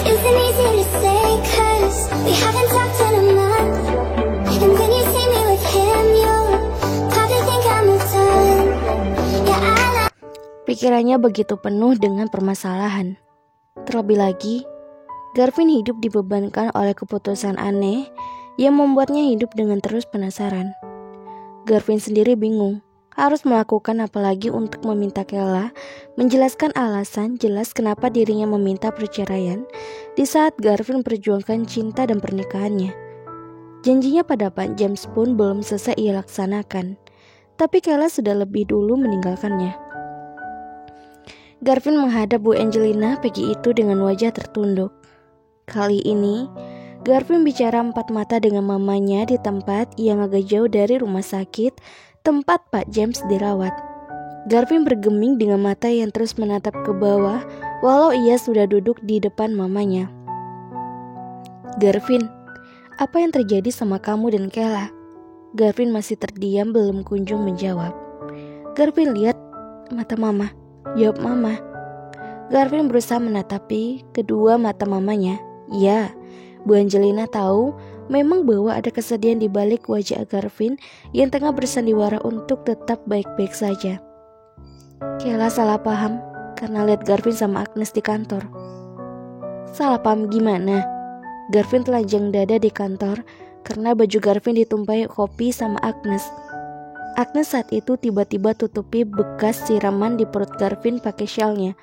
Isn't easy to say, 'cause we haven't talked in a month. And when you see me with him, you'll probably think I'm moved on. Yeah, I know. Pikirannya begitu penuh dengan permasalahan. Terlebih lagi, Garvin hidup dibebankan oleh keputusan aneh yang membuatnya hidup dengan terus penasaran. Garvin sendiri bingung harus melakukan apa lagi untuk meminta Kayla menjelaskan alasan jelas kenapa dirinya meminta perceraian di saat Garvin perjuangkan cinta dan pernikahannya. Janjinya pada Pak James pun belum selesai ia laksanakan, tapi Kayla sudah lebih dulu meninggalkannya. Garvin menghadap Bu Angelina pagi itu dengan wajah tertunduk. Kali ini, Garvin bicara empat mata dengan mamanya di tempat yang agak jauh dari rumah sakit tempat Pak James dirawat. Garvin bergeming dengan mata yang terus menatap ke bawah walau ia sudah duduk di depan mamanya. "Garvin, apa yang terjadi sama kamu dan Kayla?" Garvin masih terdiam belum kunjung menjawab. "Garvin, lihat mata mama," jawab mama. Garvin berusaha menatapi kedua mata mamanya. Ya, Bu Angelina tahu memang bahwa ada kesedihan di balik wajah Garvin yang tengah bersandiwara untuk tetap baik-baik saja. Kayla salah paham karena lihat Garvin sama Agnes di kantor. Salah paham gimana? Garvin telanjang dada di kantor karena baju Garvin ditumpahi kopi sama Agnes. Agnes saat itu tiba-tiba tutupi bekas siraman di perut Garvin pakai syalnya.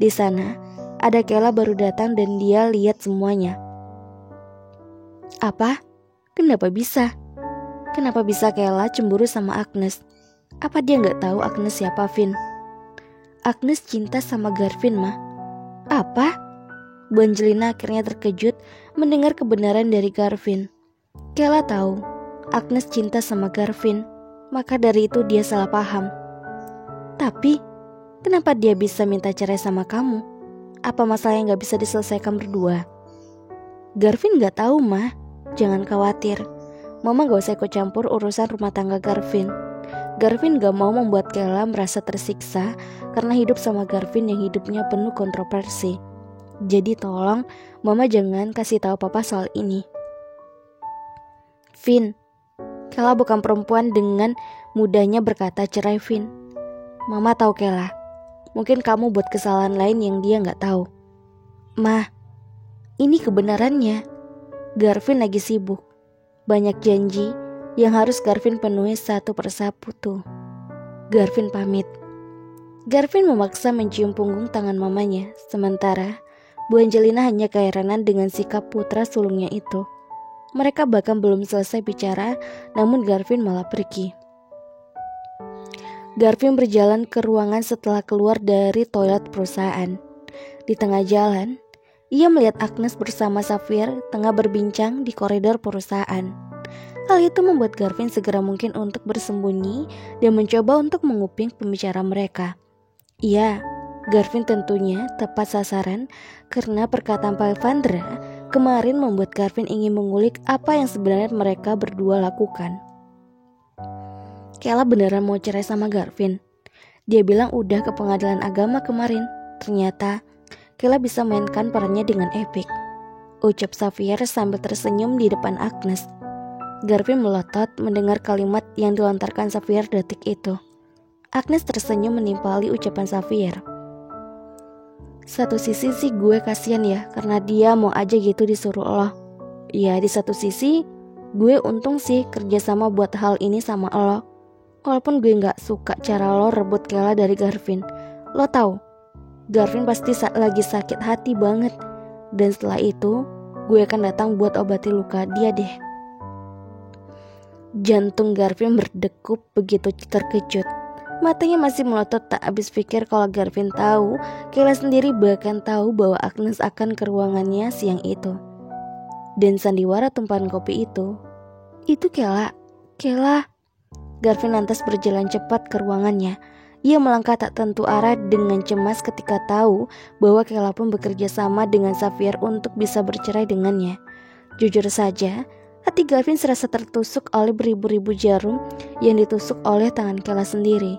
Di sana, ada Kayla baru datang dan dia lihat semuanya. Apa? Kenapa bisa? Kenapa bisa Kayla cemburu sama Agnes? Apa dia nggak tahu Agnes siapa, Vin? Agnes cinta sama Garvin, mah. Apa? Bu Angelina akhirnya terkejut mendengar kebenaran dari Garvin. Kayla tahu Agnes cinta sama Garvin, maka dari itu dia salah paham. Tapi, kenapa dia bisa minta cerai sama kamu? Apa masalah yang gak bisa diselesaikan berdua? Garvin gak tahu, mah. Jangan khawatir, mama gak usah ikut campur urusan rumah tangga Garvin. Garvin gak mau membuat Kayla merasa tersiksa karena hidup sama Garvin yang hidupnya penuh kontroversi. Jadi tolong mama jangan kasih tahu papa soal ini. Vin, Kayla bukan perempuan dengan mudahnya berkata cerai, Vin. Mama tahu Kayla. Mungkin kamu buat kesalahan lain yang dia gak tahu. Mah, ini kebenarannya. Garvin lagi sibuk. Banyak janji yang harus Garvin penuhi satu persatu. Garvin pamit. Garvin memaksa mencium punggung tangan mamanya. Sementara Bu Angelina hanya keheranan dengan sikap putra sulungnya itu. Mereka bahkan belum selesai bicara, namun Garvin malah pergi. Garvin berjalan ke ruangan setelah keluar dari toilet perusahaan. Di tengah jalan, ia melihat Agnes bersama Xavier tengah berbincang di koridor perusahaan. Hal itu membuat Garvin segera mungkin untuk bersembunyi dan mencoba untuk menguping pembicara mereka. Iya, Garvin tentunya tepat sasaran karena perkataan Pak Vandra kemarin membuat Garvin ingin mengulik apa yang sebenarnya mereka berdua lakukan. Kayla beneran mau cerai sama Garvin. Dia bilang udah ke pengadilan agama kemarin. Ternyata Kayla bisa mainkan perannya dengan epik, ucap Xavier sambil tersenyum di depan Agnes. Garvin melotot mendengar kalimat yang dilontarkan Xavier detik itu. Agnes tersenyum menimpali ucapan Xavier. Satu sisi sih gue kasihan ya, karena dia mau aja gitu disuruh lo. Ya di satu sisi gue untung sih kerjasama buat hal ini sama lo. Walaupun gue gak suka cara lo rebut Kayla dari Garvin. Lo tahu, Garvin pasti lagi sakit hati banget. Dan setelah itu gue akan datang buat obati luka dia deh. Jantung Garvin berdegup begitu terkejut. Matanya masih melotot tak habis pikir kalau Garvin tahu Kayla sendiri bahkan tahu bahwa Agnes akan ke ruangannya siang itu. Dan sandiwara tumpahan kopi itu Kayla. Garvin lantas berjalan cepat ke ruangannya. Ia melangkah tak tentu arah dengan cemas ketika tahu bahwa Kayla pun bekerja sama dengan Xavier untuk bisa bercerai dengannya. Jujur saja, hati Garvin serasa tertusuk oleh beribu-ribu jarum yang ditusuk oleh tangan Kayla sendiri.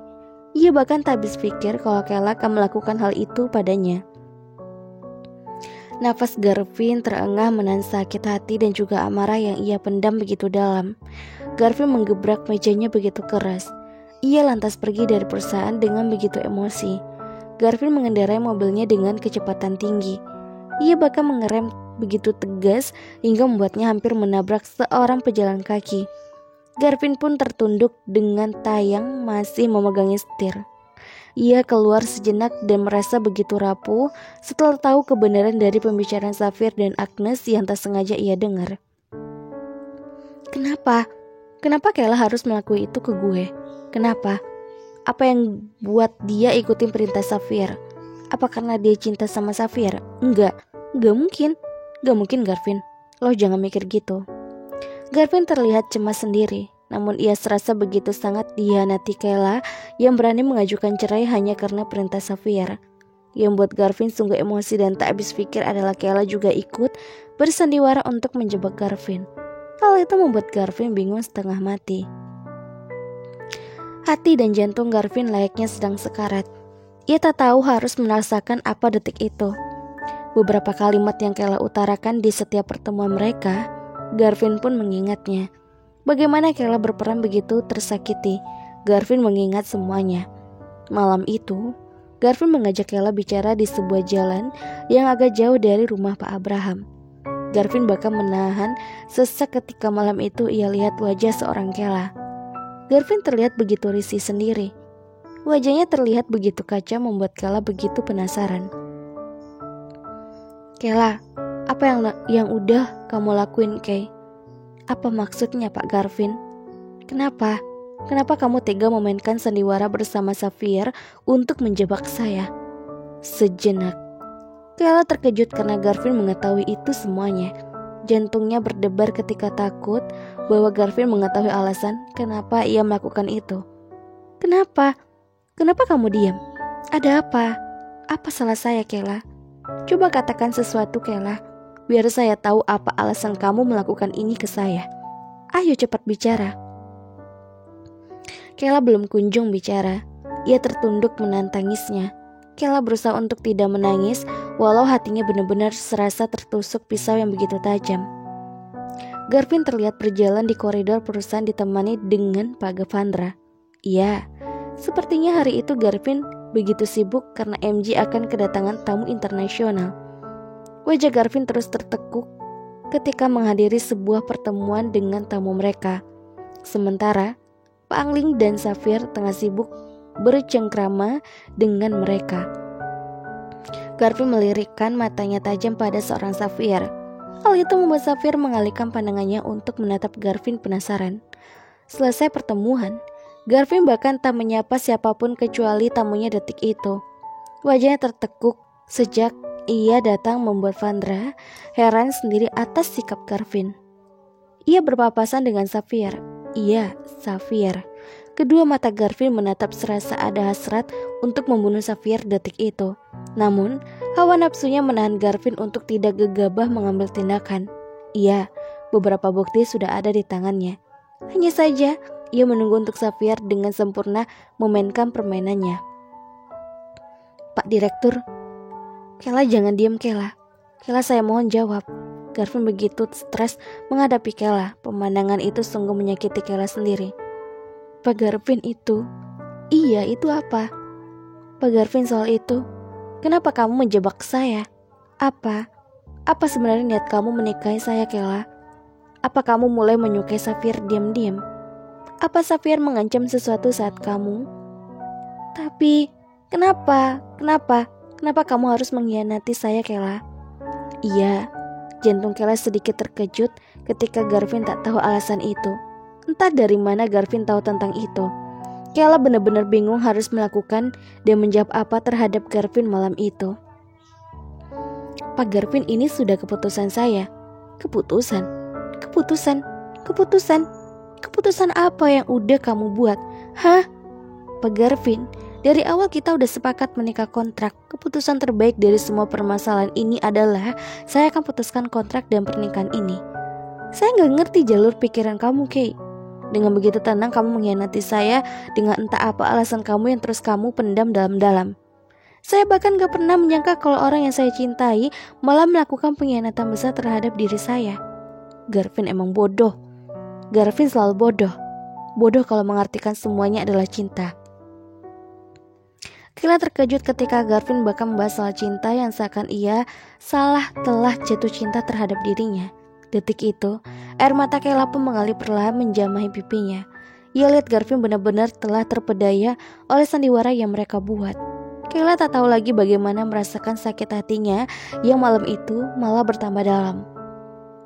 Ia bahkan tak habis pikir kalau Kayla akan melakukan hal itu padanya. Nafas Garvin terengah menahan sakit hati dan juga amarah yang ia pendam begitu dalam. Garvin menggebrak mejanya begitu keras. Ia lantas pergi dari perusahaan dengan begitu emosi. Garvin mengendarai mobilnya dengan kecepatan tinggi. Ia bahkan mengerem begitu tegas hingga membuatnya hampir menabrak seorang pejalan kaki. Garvin pun tertunduk dengan tayang masih memegangi setir. Ia keluar sejenak dan merasa begitu rapuh setelah tahu kebenaran dari pembicaraan Safir dan Agnes yang tak sengaja ia dengar. Kenapa? Kenapa Kayla harus melakukan itu ke gue? Kenapa? Apa yang buat dia ikutin perintah Safir? Apa karena dia cinta sama Safir? Enggak mungkin. Gak mungkin Garvin. Lo jangan mikir gitu. Garvin terlihat cemas sendiri. Namun ia serasa begitu sangat dihianati Kayla yang berani mengajukan cerai hanya karena perintah Safir. Yang membuat Garvin sungguh emosi dan tak habis pikir adalah Kayla juga ikut bersandiwara untuk menjebak Garvin. Hal itu membuat Garvin bingung setengah mati. Hati dan jantung Garvin layaknya sedang sekarat. Ia tak tahu harus merasakan apa detik itu. Beberapa kalimat yang Kayla utarakan di setiap pertemuan mereka, Garvin pun mengingatnya. Bagaimana Kayla berperan begitu tersakiti. Garvin mengingat semuanya. Malam itu, Garvin mengajak Kayla bicara di sebuah jalan yang agak jauh dari rumah Pak Abraham. Garvin bahkan menahan sesak ketika malam itu ia lihat wajah seorang Kayla. Garvin terlihat begitu risih sendiri. Wajahnya terlihat begitu kacau membuat Kayla begitu penasaran. Kayla, apa yang udah kamu lakuin, Kay? Apa maksudnya Pak Garvin? Kenapa? Kenapa kamu tega memainkan sandiwara bersama Safir untuk menjebak saya? Sejenak, Kayla terkejut karena Garvin mengetahui itu semuanya. Jantungnya berdebar ketika takut bahwa Garvin mengetahui alasan kenapa ia melakukan itu. Kenapa? Kenapa kamu diam? Ada apa? Apa salah saya, Kayla? Coba katakan sesuatu, Kayla. Biar saya tahu apa alasan kamu melakukan ini ke saya. Ayo cepat bicara. Kayla belum kunjung bicara. Ia tertunduk menahan tangisnya. Kayla berusaha untuk tidak menangis, walau hatinya benar-benar serasa tertusuk pisau yang begitu tajam. Garvin terlihat berjalan di koridor perusahaan ditemani dengan Pak Gavandra. Iya, sepertinya hari itu Garvin begitu sibuk karena MJ akan kedatangan tamu internasional. Wajah Garvin terus tertekuk ketika menghadiri sebuah pertemuan dengan tamu mereka. Sementara Pak Angling dan Safir tengah sibuk bercengkrama dengan mereka. Garvin melirikkan matanya tajam pada seorang Safir. Hal itu membuat Safir mengalihkan pandangannya untuk menatap Garvin penasaran. Selesai pertemuan, Garvin bahkan tak menyapa siapapun kecuali tamunya detik itu. Wajahnya tertekuk sejak ia datang membuat Vandra heran sendiri atas sikap Garvin. Ia berpapasan dengan Safir. Iya, Safir. Kedua mata Garvin menatap serasa ada hasrat untuk membunuh Safir detik itu. Namun, hawa nafsunya menahan Garvin untuk tidak gegabah mengambil tindakan. Iya, beberapa bukti sudah ada di tangannya. Hanya saja, ia menunggu untuk Safir dengan sempurna memainkan permainannya. Pak Direktur, Kayla jangan diam, Kayla. Kayla, saya mohon jawab. Garvin begitu stres menghadapi Kayla. Pemandangan itu sungguh menyakiti Kayla sendiri. Pak Garvin itu? Iya, itu apa? Pak Garvin, soal itu. Kenapa kamu menjebak saya? Apa? Apa sebenarnya niat kamu menikahi saya, Kayla? Apa kamu mulai menyukai Safir diam-diam? Apa Safir mengancam sesuatu saat kamu? Tapi, kenapa? Kenapa kamu harus mengkhianati saya, Kayla? Iya, jantung Kayla sedikit terkejut ketika Garvin tak tahu alasan itu. Entah dari mana Garvin tahu tentang itu. Kayla benar-benar bingung harus melakukan dan menjawab apa terhadap Garvin malam itu. Pak Garvin, ini sudah keputusan saya. Keputusan apa yang udah kamu buat? Hah? Pak Garvin, dari awal kita udah sepakat menikah kontrak. Keputusan terbaik dari semua permasalahan ini adalah saya akan putuskan kontrak dan pernikahan ini. Saya gak ngerti jalur pikiran kamu, Kay. Dengan begitu tenang kamu mengkhianati saya dengan entah apa alasan kamu yang terus kamu pendam dalam-dalam. Saya bahkan gak pernah menyangka kalau orang yang saya cintai malah melakukan pengkhianatan besar terhadap diri saya. Garvin emang bodoh. Garvin selalu bodoh. Bodoh kalau mengartikan semuanya adalah cinta. Kayla terkejut ketika Garvin bahkan membahas soal cinta yang seakan ia salah telah jatuh cinta terhadap dirinya. Detik itu, air mata Kayla pun mengalir perlahan menjamah pipinya. Ia lihat Garvin benar-benar telah terpedaya oleh sandiwara yang mereka buat. Kayla tak tahu lagi bagaimana merasakan sakit hatinya yang malam itu malah bertambah dalam.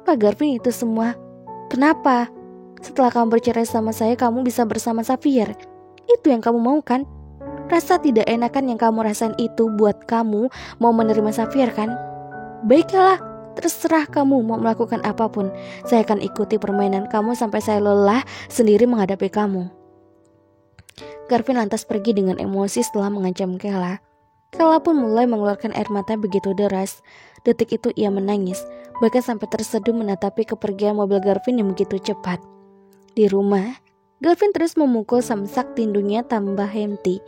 Pak Garvin, itu semua kenapa? Setelah kamu bercerai sama saya, kamu bisa bersama Safir. Itu yang kamu mau kan? Rasa tidak enakan yang kamu rasain itu buat kamu mau menerima Safir kan? Baiklah, terserah kamu mau melakukan apapun. Saya akan ikuti permainan kamu sampai saya lelah sendiri menghadapi kamu. Garvin lantas pergi dengan emosi setelah mengancam Kayla. Kayla pun mulai mengeluarkan air mata begitu deras. Detik itu ia menangis, bahkan sampai terseduh menatapi kepergian mobil Garvin yang begitu cepat. Di rumah, Garvin terus memukul samsak tindunya tambah henti.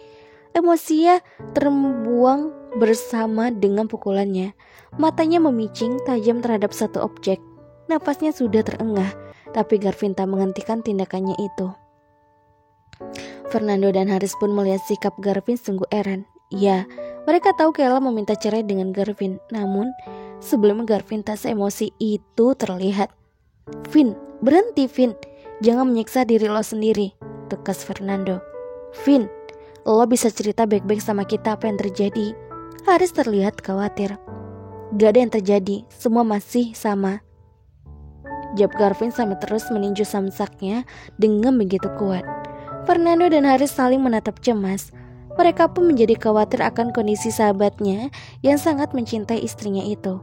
Emosinya terbuang bersama dengan pukulannya. Matanya memicing tajam terhadap satu objek. Napasnya sudah terengah, tapi Garvin tak menghentikan tindakannya itu. Fernando dan Haris pun melihat sikap Garvin sungguh heran. Ya, mereka tahu Kayla meminta cerai dengan Garvin. Namun, sebelum Garvin tak seemosi itu terlihat. Vin, berhenti Vin. Jangan menyiksa diri lo sendiri, tegas Fernando. Vin, lo bisa cerita baik-baik sama kita apa yang terjadi. Haris terlihat khawatir. Gak ada yang terjadi, semua masih sama, jawab Garvin sambil terus meninju samsaknya dengan begitu kuat. Fernando dan Haris saling menatap cemas. Mereka pun menjadi khawatir akan kondisi sahabatnya yang sangat mencintai istrinya itu.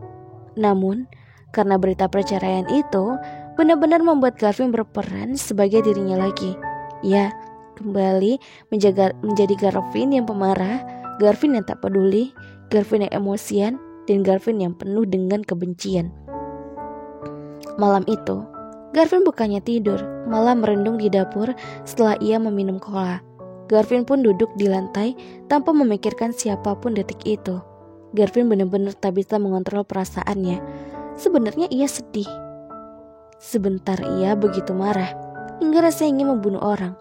Namun, karena berita perceraian itu benar-benar membuat Garvin berperan sebagai dirinya lagi. Ya, kembali menjadi Garvin yang pemarah, Garvin yang tak peduli, Garvin yang emosian, dan Garvin yang penuh dengan kebencian. Malam itu, Garvin bukannya tidur, malah merendung di dapur setelah ia meminum cola. Garvin pun duduk di lantai tanpa memikirkan siapapun detik itu. Garvin benar-benar tak bisa mengontrol perasaannya. Sebenarnya ia sedih. Sebentar ia begitu marah, hingga rasanya ingin membunuh orang.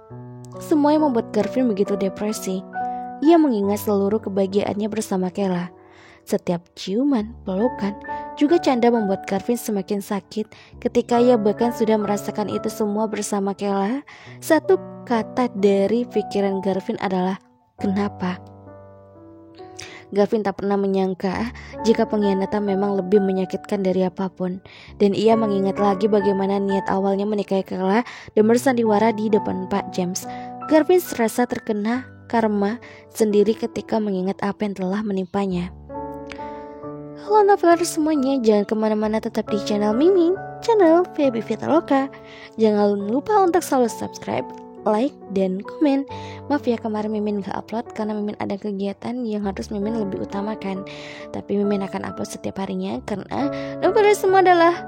Semua yang membuat Garvin begitu depresi. Ia mengingat seluruh kebahagiaannya bersama Kayla. Setiap ciuman, pelukan, juga canda membuat Garvin semakin sakit ketika ia bahkan sudah merasakan itu semua bersama Kayla. Satu kata dari pikiran Garvin adalah kenapa? Garvin tak pernah menyangka jika pengkhianatan memang lebih menyakitkan dari apapun. Dan ia mengingat lagi bagaimana niat awalnya menikahi Kayla dan bersandiwara di depan Pak James. Garvin serasa terkena karma sendiri ketika mengingat apa yang telah menimpanya. Halo novelers semuanya, jangan kemana-mana, tetap di channel Mimin, channel Feby Vitaloka. Jangan lupa untuk selalu subscribe, like, dan komen. Maaf ya kemarin Mimin gak upload karena Mimin ada kegiatan yang harus Mimin lebih utamakan. Tapi Mimin akan upload setiap harinya karena novelers semua adalah